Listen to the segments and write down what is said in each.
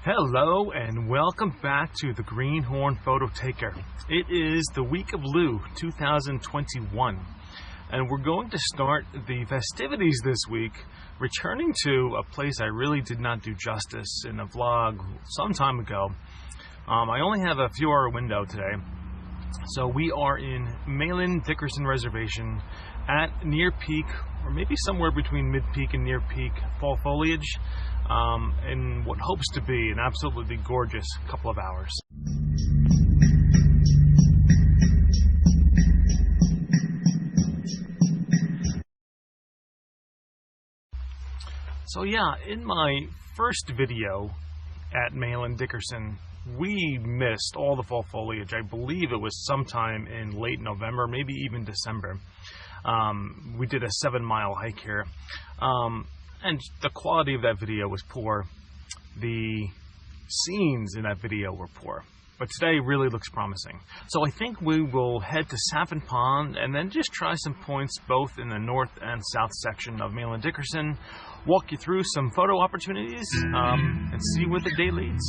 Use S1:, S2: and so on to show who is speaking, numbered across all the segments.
S1: Hello and welcome back to the Greenhorn Photo Taker. It is the week of Lou 2021 and we're going to start the festivities this week returning to a place I really did not do justice in a vlog some time ago. I only have a few hour window today. So we are in Mahlon Dickerson Reservation at near peak, or maybe somewhere between mid-peak and near peak fall foliage, in what hopes to be an absolutely gorgeous couple of hours. So yeah, in my first video at Mahlon Dickerson, we missed all the fall foliage. I believe it was sometime in late November, maybe even December. We did a 7-mile hike here, and the quality of that video was poor. The scenes in that video were poor, but today really looks promising. So I think we will head to Saffin Pond and then just try some points both in the north and south section of Mahlon Dickerson, walk you through some photo opportunities, and see where the day leads.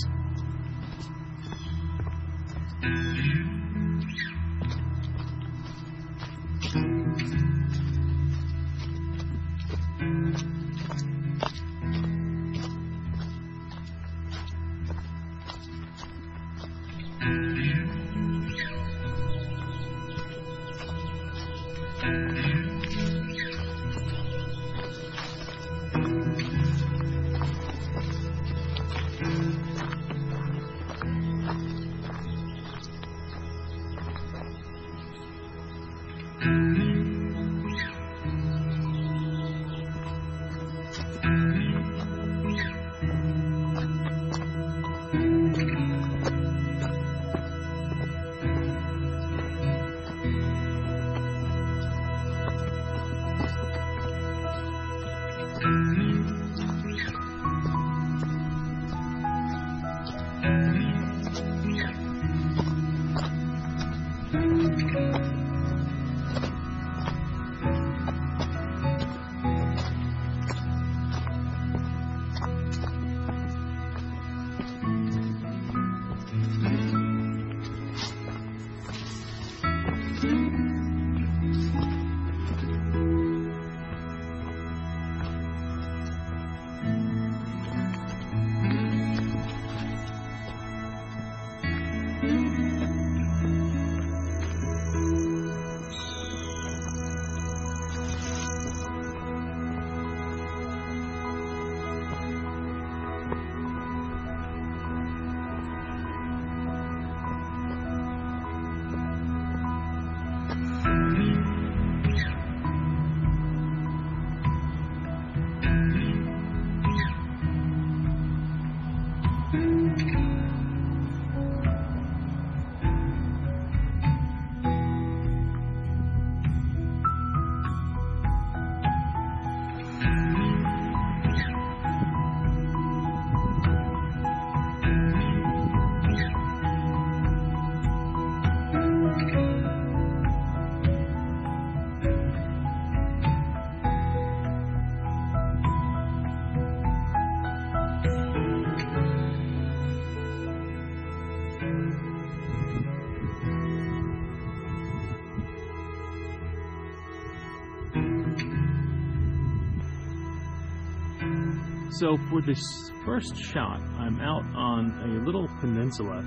S1: So for this first shot, I'm out on a little peninsula,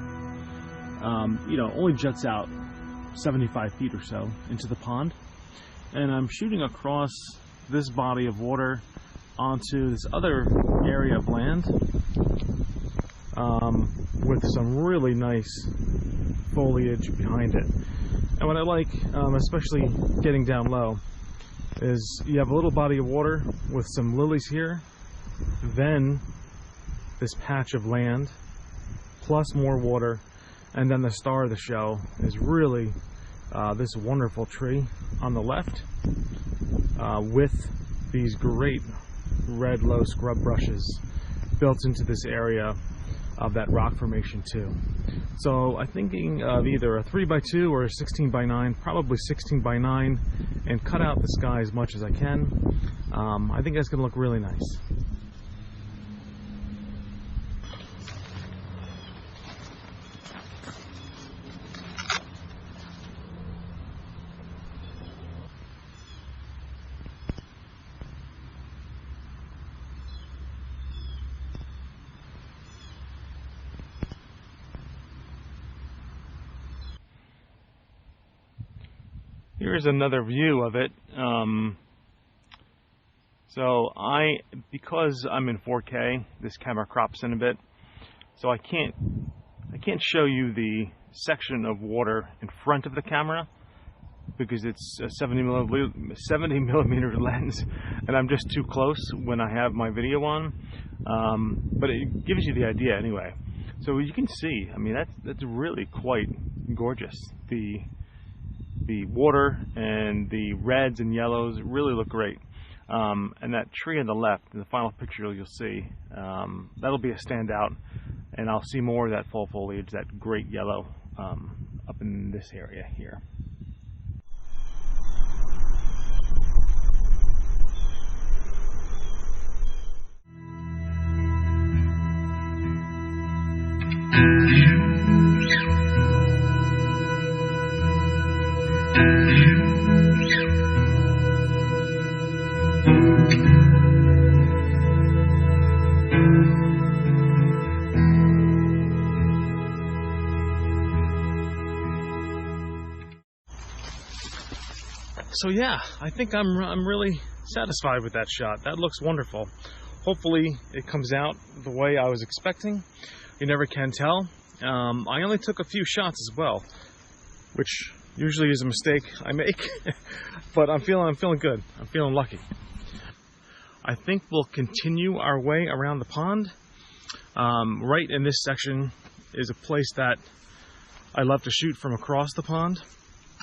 S1: only juts out 75 feet or so into the pond, and I'm shooting across this body of water onto this other area of land with some really nice foliage behind it. And what I like, especially getting down low, is you have a little body of water with some lilies here, then this patch of land, plus more water, and then the star of the show is really this wonderful tree on the left with these great red low scrub brushes built into this area of that rock formation too. So I'm thinking of either a 3x2 or a 16x9, probably 16x9, and cut out the sky as much as I can. I think that's going to look really nice. Here's another view of it. So because I'm in 4K, this camera crops in a bit, so I can't show you the section of water in front of the camera because it's a 70 millimeter lens, and I'm just too close when I have my video on. But it gives you the idea anyway. So you can see, I mean, that's really quite gorgeous. The water and the reds and yellows really look great. And that tree on the left, in the final picture you'll see, that'll be a standout, and I'll see more of that fall foliage, that great yellow, up in this area here. So yeah, I think I'm really satisfied with that shot. That looks wonderful. Hopefully it comes out the way I was expecting. You never can tell. I only took a few shots as well, which usually is a mistake I make. But I'm feeling good. I'm feeling lucky. I think we'll continue our way around the pond. Right in this section is a place that I love to shoot from across the pond.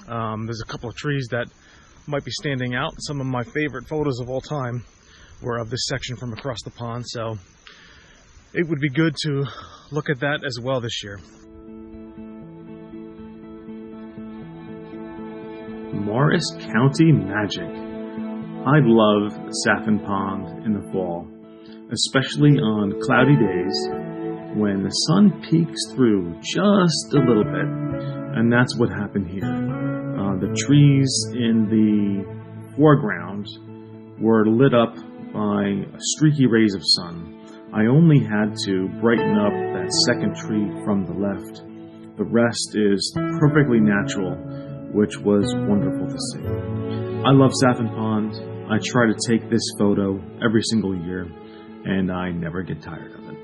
S1: There's a couple of trees that might be standing out. Some of my favorite photos of all time were of this section from across the pond, so it would be good to look at that as well this year. Morris County magic. I love Saffin Pond in the fall, especially on cloudy days when the sun peeks through just a little bit, and that's what happened here. The trees in the foreground were lit up by streaky rays of sun. I only had to brighten up that second tree from the left. The rest is perfectly natural, which was wonderful to see. I love Saffin Pond. I try to take this photo every single year, and I never get tired of it.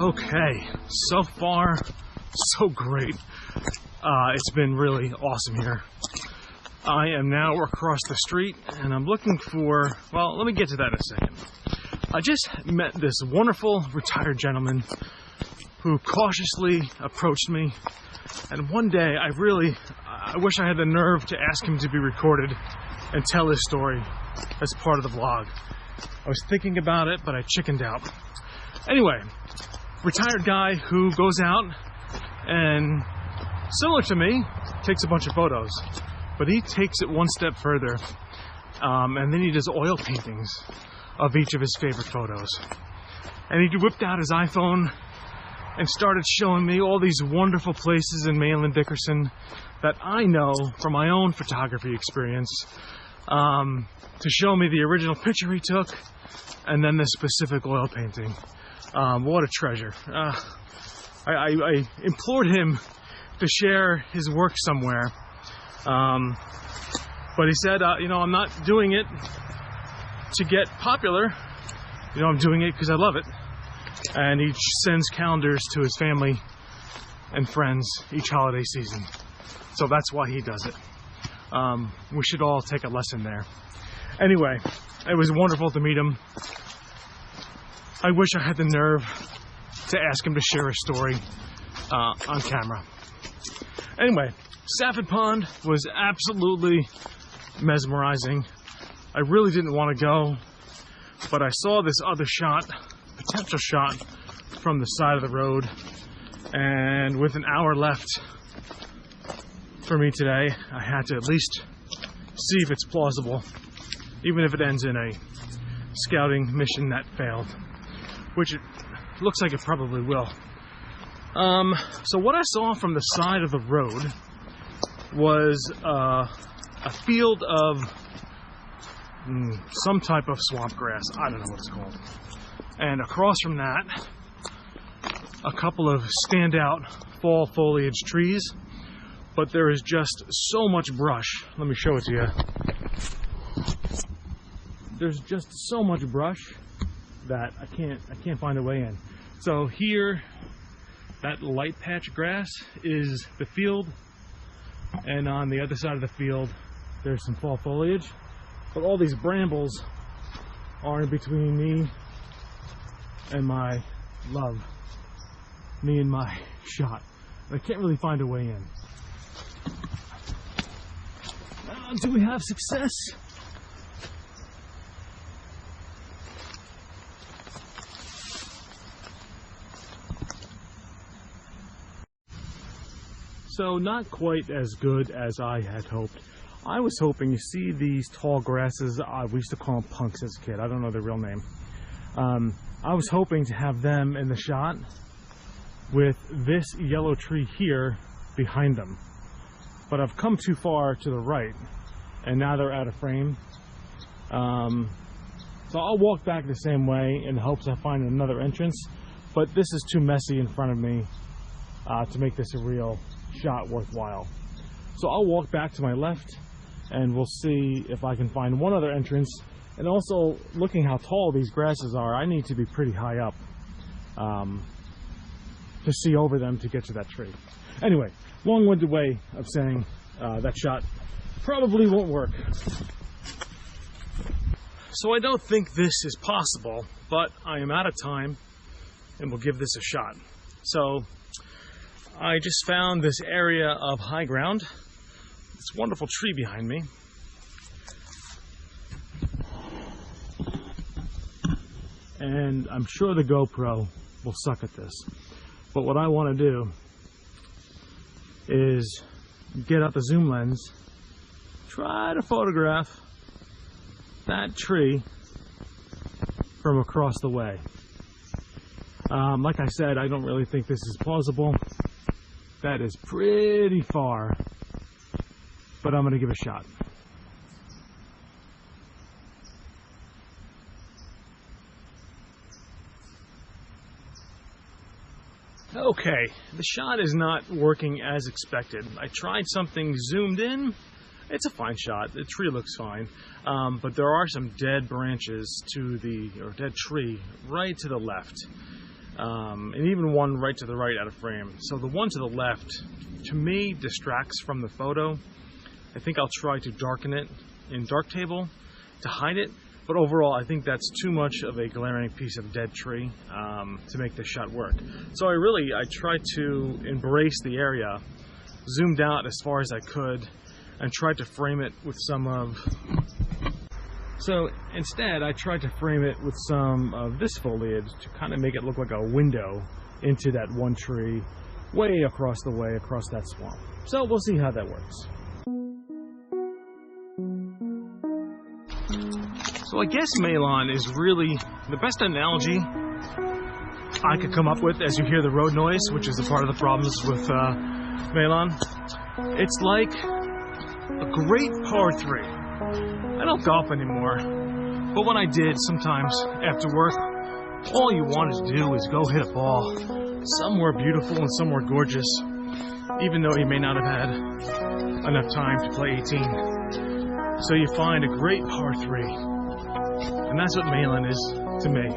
S1: Okay, so far, so great. It's been really awesome here. I am now across the street, and I'm looking for, well, let me get to that in a second. I just met this wonderful retired gentleman who cautiously approached me, and one day I wish I had the nerve to ask him to be recorded and tell his story as part of the vlog. I was thinking about it, but I chickened out. Anyway, retired guy who goes out and, similar to me, takes a bunch of photos, but he takes it one step further, and then he does oil paintings of each of his favorite photos. And he whipped out his iPhone and started showing me all these wonderful places in Mahlon Dickerson that I know from my own photography experience, to show me the original picture he took and then the specific oil painting. What a treasure. I implored him to share his work somewhere, but he said, you know, I'm not doing it to get popular, you know, I'm doing it because I love it. And he sends calendars to his family and friends each holiday season, so that's why he does it. We should all take a lesson there. Anyway, it was wonderful to meet him. I wish I had the nerve to ask him to share a story on camera. Anyway, Saffin Pond was absolutely mesmerizing. I really didn't want to go, but I saw this other shot, potential shot, from the side of the road, and with an hour left for me today, I had to at least see if it's plausible, even if it ends in a scouting mission that failed, which it looks like it probably will. So what I saw from the side of the road was a field of some type of swamp grass. I don't know what it's called. And across from that, a couple of standout fall foliage trees, but there is just so much brush. Let me show it to you. There's just so much brush that I can't find a way in. So here, that light patch of grass is the field, and on the other side of the field there's some fall foliage, but all these brambles are in between me and my love, me and my shot. I can't really find a way in. Do we have success? So not quite as good as I had hoped. I was hoping, you see these tall grasses, we used to call them punks as a kid, I don't know their real name. I was hoping to have them in the shot with this yellow tree here behind them. But I've come too far to the right, and now they're out of frame. So I'll walk back the same way in hopes I find another entrance, but this is too messy in front of me to make this a real shot worthwhile. So I'll walk back to my left and we'll see if I can find one other entrance. And also, looking how tall these grasses are, I need to be pretty high up to see over them to get to that tree. Anyway, long-winded way of saying that shot probably won't work. So I don't think this is possible, but I am out of time and we'll give this a shot. So I just found this area of high ground. This wonderful tree behind me. And I'm sure the GoPro will suck at this. But what I want to do is get out the zoom lens, try to photograph that tree from across the way. Like I said, I don't really think this is plausible. That is pretty far, but I'm going to give it a shot. Okay, the shot is not working as expected. I tried something zoomed in. It's a fine shot. The tree looks fine, but there are some dead branches or dead tree right to the left. And even one right to the right out of frame. So the one to the left, to me, distracts from the photo. I think I'll try to darken it in Darktable to hide it. But overall, I think that's too much of a glaring piece of dead tree to make this shot work. So I tried to embrace the area, zoomed out as far as I could, and tried to frame it with some of... So instead, I tried to frame it with some of this foliage to kind of make it look like a window into that one tree way across the way, across that swamp. So we'll see how that works. So I guess Mahlon is really the best analogy I could come up with as you hear the road noise, which is a part of the problems with Mahlon. It's like a great par 3. I don't golf anymore, but when I did, sometimes after work, all you wanted to do is go hit a ball somewhere beautiful and somewhere gorgeous, even though you may not have had enough time to play 18. So you find a great par 3, and that's what Mahlon is to me.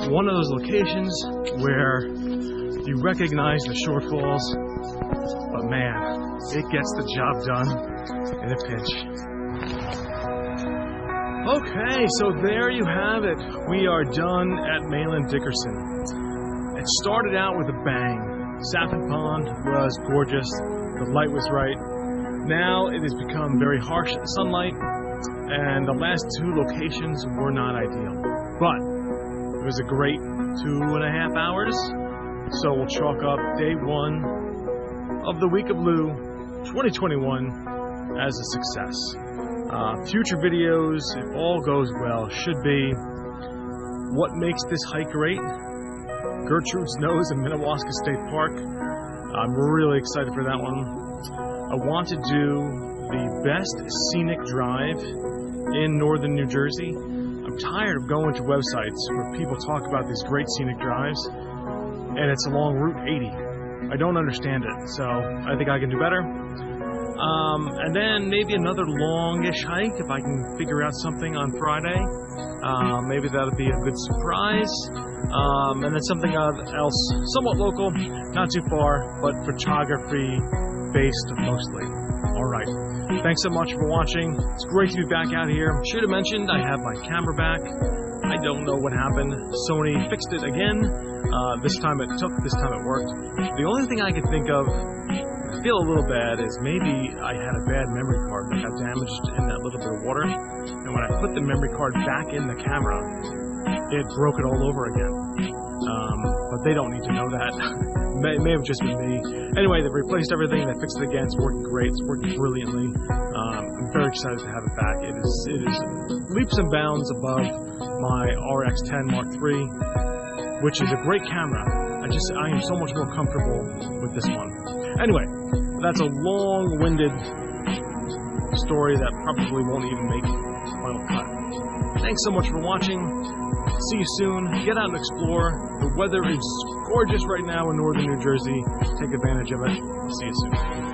S1: One of those locations where you recognize the shortfalls, but man, it gets the job done in a pinch. Okay, so there you have it. We are done at Mahlon Dickerson. It started out with a bang. Saffron Pond was gorgeous. The light was right. Now it has become very harsh sunlight, and the last 2 locations were not ideal. But it was a great 2.5 hours, so we'll chalk up day 1 of the week of Lou 2021 as a success. Future videos, if all goes well, should be what makes this hike great, Gertrude's Nose in Minnewaska State Park. I'm really excited for that one. I want to do the best scenic drive in northern New Jersey. I'm tired of going to websites where people talk about these great scenic drives, and it's along Route 80. I don't understand it, so I think I can do better. And then maybe another longish hike if I can figure out something on Friday. Maybe that'll be a good surprise. And then something else somewhat local, not too far, but photography based mostly. Alright, thanks so much for watching. It's great to be back out here. Should have mentioned I have my camera back. I don't know what happened. Sony fixed it again. This time it took, this time it worked. The only thing I could think of, I feel a little bad, is maybe I had a bad memory card that got damaged in that little bit of water. And when I put the memory card back in the camera, it broke it all over again. But they don't need to know that. It may have just been me. Anyway, they've replaced everything. They fixed it again. It's working great. It's working brilliantly. I'm very excited to have it back. It is leaps and bounds above my RX10 Mark III, which is a great camera. I am so much more comfortable with this one. Anyway, that's a long-winded story that probably won't even make final cut. Thanks so much for watching. See you soon. Get out and explore. The weather is gorgeous right now in northern New Jersey. Take advantage of it. See you soon.